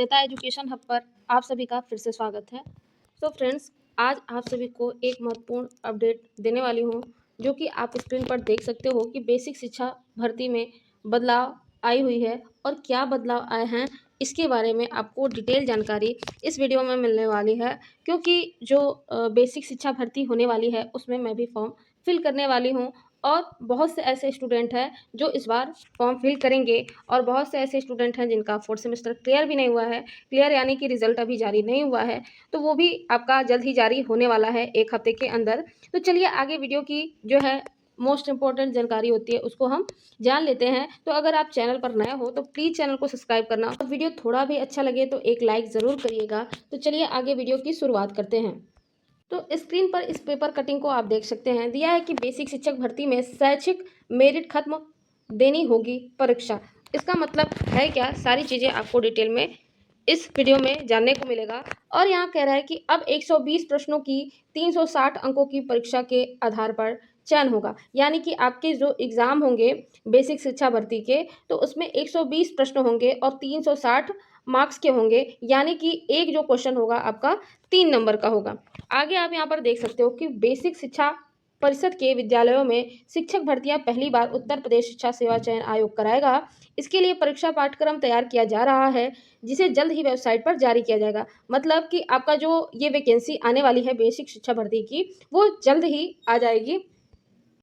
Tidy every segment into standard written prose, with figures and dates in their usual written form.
Shweta education hub पर आप सभी का फिर से स्वागत है। तो फ्रेंड्स, आज आप सभी को एक महत्वपूर्ण अपडेट देने वाली हूँ, जो कि आप स्क्रीन पर देख सकते हो कि बेसिक शिक्षा भर्ती में बदलाव आई हुई है और क्या बदलाव आए हैं इसके बारे में आपको डिटेल जानकारी इस वीडियो में मिलने वाली है। क्योंकि जो बेसिक शिक्षा भर्ती होने वाली है उसमें मैं भी फॉर्म फिल करने वाली हूँ और बहुत से ऐसे स्टूडेंट हैं जो इस बार फॉर्म फिल करेंगे और बहुत से ऐसे स्टूडेंट हैं जिनका फोर्थ सेमेस्टर क्लियर भी नहीं हुआ है। क्लियर यानी कि रिजल्ट अभी जारी नहीं हुआ है, तो वो भी आपका जल्द ही जारी होने वाला है एक हफ्ते के अंदर। तो चलिए आगे वीडियो की जो है मोस्ट इंपॉर्टेंट जानकारी होती है उसको हम जान लेते हैं। तो अगर आप चैनल पर नए हो तो प्लीज़ चैनल को सब्सक्राइब करना और वीडियो थोड़ा भी अच्छा लगे तो एक लाइक ज़रूर करिएगा। तो चलिए आगे वीडियो की शुरुआत करते हैं। तो स्क्रीन पर इस पेपर कटिंग को आप देख सकते हैं। दिया है कि बेसिक शिक्षक भर्ती में शैक्षिक मेरिट खत्म देनी होगी परीक्षा। इसका मतलब है क्या, सारी चीज़ें आपको डिटेल में इस वीडियो में जानने को मिलेगा। और यहाँ कह रहा है कि अब 120 प्रश्नों की 360 अंकों की परीक्षा के आधार पर चयन होगा। यानी कि आपके जो एग्ज़ाम होंगे बेसिक शिक्षा भर्ती के, तो उसमें 120 प्रश्न होंगे और 360 मार्क्स के होंगे। यानी कि एक जो क्वेश्चन होगा आपका 3 नंबर का होगा। आगे आप यहाँ पर देख सकते हो कि बेसिक शिक्षा परिषद के विद्यालयों में शिक्षक भर्तियां पहली बार उत्तर प्रदेश शिक्षा सेवा चयन आयोग कराएगा। इसके लिए परीक्षा पाठ्यक्रम तैयार किया जा रहा है, जिसे जल्द ही वेबसाइट पर जारी किया जाएगा। मतलब कि आपका जो ये वैकेंसी आने वाली है बेसिक शिक्षा भर्ती की, वो जल्द ही आ जाएगी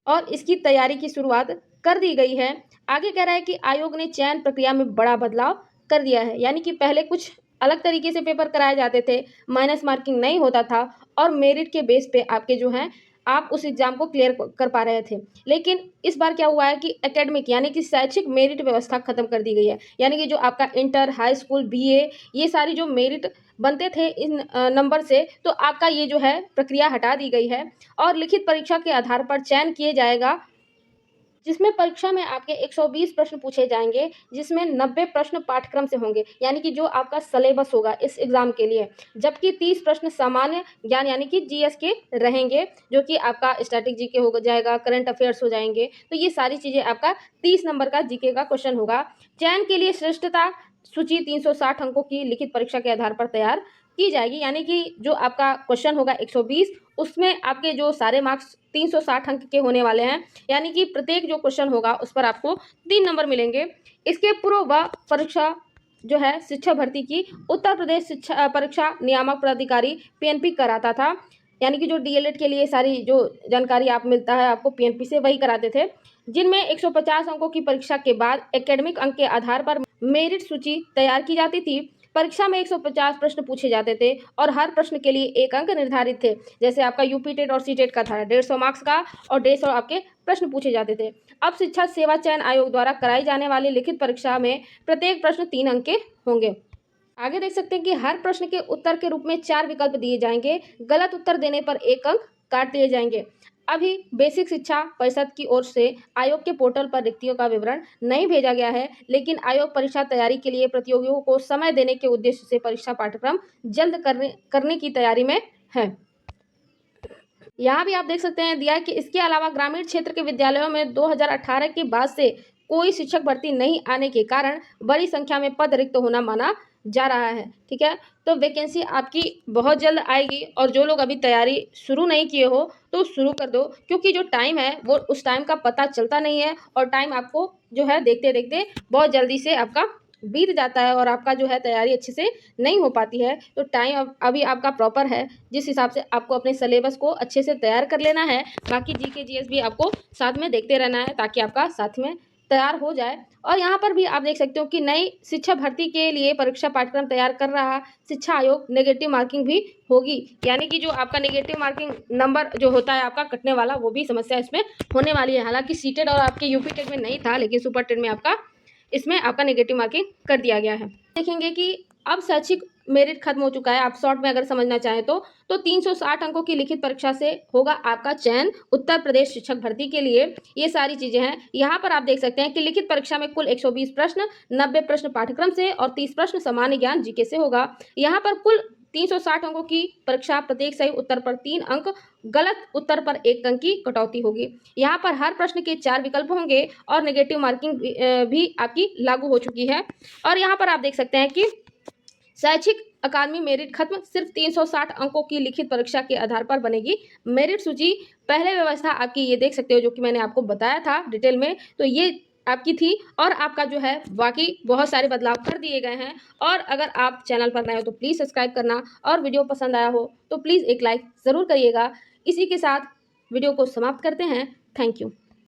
और इसकी तैयारी की शुरुआत कर दी गई है। आगे कह रहा है कि आयोग ने चयन प्रक्रिया में बड़ा बदलाव कर दिया है। यानी कि पहले कुछ अलग तरीके से पेपर कराए जाते थे, माइनस मार्किंग नहीं होता था और मेरिट के बेस पे आपके जो हैं आप उस एग्जाम को क्लियर कर पा रहे थे। लेकिन इस बार क्या हुआ है कि एकेडमिक यानी कि शैक्षिक मेरिट व्यवस्था खत्म कर दी गई है। यानी कि जो आपका इंटर, हाई स्कूल, बीए, ये सारी जो मेरिट बनते थे इन नंबर से, तो आपका ये जो है प्रक्रिया हटा दी गई है और लिखित परीक्षा के आधार पर चयन किए जाएगा, जिसमें परीक्षा में आपके 120 प्रश्न पूछे जाएंगे, जिसमें 90 प्रश्न पाठ्यक्रम से होंगे। यानी कि जो आपका सिलेबस होगा इस एग्जाम के लिए, जबकि 30 प्रश्न सामान्य ज्ञान यानी कि जीएस के रहेंगे, जो कि आपका स्टैटिक जीके हो जाएगा, करंट अफेयर्स हो जाएंगे। तो ये सारी चीज़ें आपका 30 नंबर का जीके का क्वेश्चन होगा। चयन के लिए श्रेष्ठता सूची 360 अंकों की लिखित परीक्षा के आधार पर तैयार की जाएगी। यानी कि जो आपका क्वेश्चन होगा 120, उसमें आपके जो सारे मार्क्स 360 अंक के होने वाले हैं। यानी कि प्रत्येक जो क्वेश्चन होगा उस पर आपको 3 नंबर मिलेंगे। इसके पूर्व वह परीक्षा जो है शिक्षा भर्ती की उत्तर प्रदेश शिक्षा परीक्षा नियामक प्राधिकारी पीएनपी कराता था। यानी कि जो डीएलएड के लिए सारी जो जानकारी आप मिलता है आपको पीएनपी से, वही कराते थे, जिनमें 150 अंकों की परीक्षा के बाद एकेडमिक अंक के आधार पर मेरिट सूची तैयार की जाती थी। परीक्षा में 150 प्रश्न पूछे जाते थे और हर प्रश्न के लिए 1 अंक निर्धारित थे। जैसे आपका यूपी टेट और सी टेट का था, 150 मार्क्स का और 150 आपके प्रश्न पूछे जाते थे। अब शिक्षा सेवा चयन आयोग द्वारा कराई जाने वाली लिखित परीक्षा में प्रत्येक प्रश्न 3 अंक के होंगे। आगे देख सकते हैं कि हर प्रश्न के उत्तर के रूप में 4 विकल्प दिए जाएंगे। गलत उत्तर देने पर 1 अंक काट दिए जाएंगे। अभी बेसिक शिक्षा परिषद की ओर से आयोग के पोर्टल पर रिक्तियों का विवरण नहीं भेजा गया है, लेकिन आयोग परीक्षा तैयारी के लिए प्रतियोगियों को समय देने के उद्देश्य से परीक्षा पाठ्यक्रम जल्द करने की तैयारी में है। यहाँ भी आप देख सकते हैं दिया है कि इसके अलावा ग्रामीण क्षेत्र के विद्यालयों में 2018 के बाद से कोई शिक्षक भर्ती नहीं आने के कारण बड़ी संख्या में पद रिक्त होना माना जा रहा है। ठीक है, तो वैकेंसी आपकी बहुत जल्द आएगी और जो लोग अभी तैयारी शुरू नहीं किए हो तो शुरू कर दो, क्योंकि जो टाइम है वो उस टाइम का पता चलता नहीं है और टाइम आपको जो है देखते देखते बहुत जल्दी से आपका बीत जाता है और आपका जो है तैयारी अच्छे से नहीं हो पाती है। तो टाइम अभी आपका प्रॉपर है, जिस हिसाब से आपको अपने सिलेबस को अच्छे से तैयार कर लेना है। बाकी जीके जीएस भी आपको साथ में देखते रहना है ताकि आपका साथ में तैयार हो जाए। और यहाँ पर भी आप देख सकते हो कि नई शिक्षा भर्ती के लिए परीक्षा पाठ्यक्रम तैयार कर रहा शिक्षा आयोग नेगेटिव मार्किंग भी होगी। यानी कि जो आपका नेगेटिव मार्किंग नंबर जो होता है आपका कटने वाला, वो भी समस्या इसमें होने वाली है। हालांकि सीटेट और आपके यूपी टेट में नहीं था, लेकिन सुपर टेट में आपका इसमें आपका नेगेटिव मार्किंग कर दिया गया है। देखेंगे कि अब शैक्षिक मेरिट खत्म हो चुका है। आप शॉर्ट में अगर समझना चाहें तो 360 अंकों की लिखित परीक्षा से होगा आपका चयन उत्तर प्रदेश शिक्षक भर्ती के लिए। ये सारी चीजें हैं। यहाँ पर आप देख सकते हैं कि लिखित परीक्षा में कुल 120 प्रश्न, 90 प्रश्न पाठ्यक्रम से और 30 प्रश्न सामान्य ज्ञान जीके से होगा। यहाँ पर कुल 360 अंकों की परीक्षा, प्रत्येक सही उत्तर पर 3 अंक, गलत उत्तर पर 1 अंक की कटौती होगी। यहाँ पर हर प्रश्न के 4 विकल्प होंगे और नेगेटिव मार्किंग भी आपकी लागू हो चुकी है। और यहाँ पर आप देख सकते हैं कि शैक्षिक अकादमी मेरिट खत्म, सिर्फ 360 अंकों की लिखित परीक्षा के आधार पर बनेगी मेरिट सूची। पहले व्यवस्था आपकी ये देख सकते हो, जो कि मैंने आपको बताया था डिटेल में, तो ये आपकी थी। और आपका जो है बाकी बहुत सारे बदलाव कर दिए गए हैं। और अगर आप चैनल पर नए हो तो प्लीज़ सब्सक्राइब करना, और वीडियो पसंद आया हो तो प्लीज़ एक लाइक ज़रूर करिएगा। इसी के साथ वीडियो को समाप्त करते हैं। Thank you.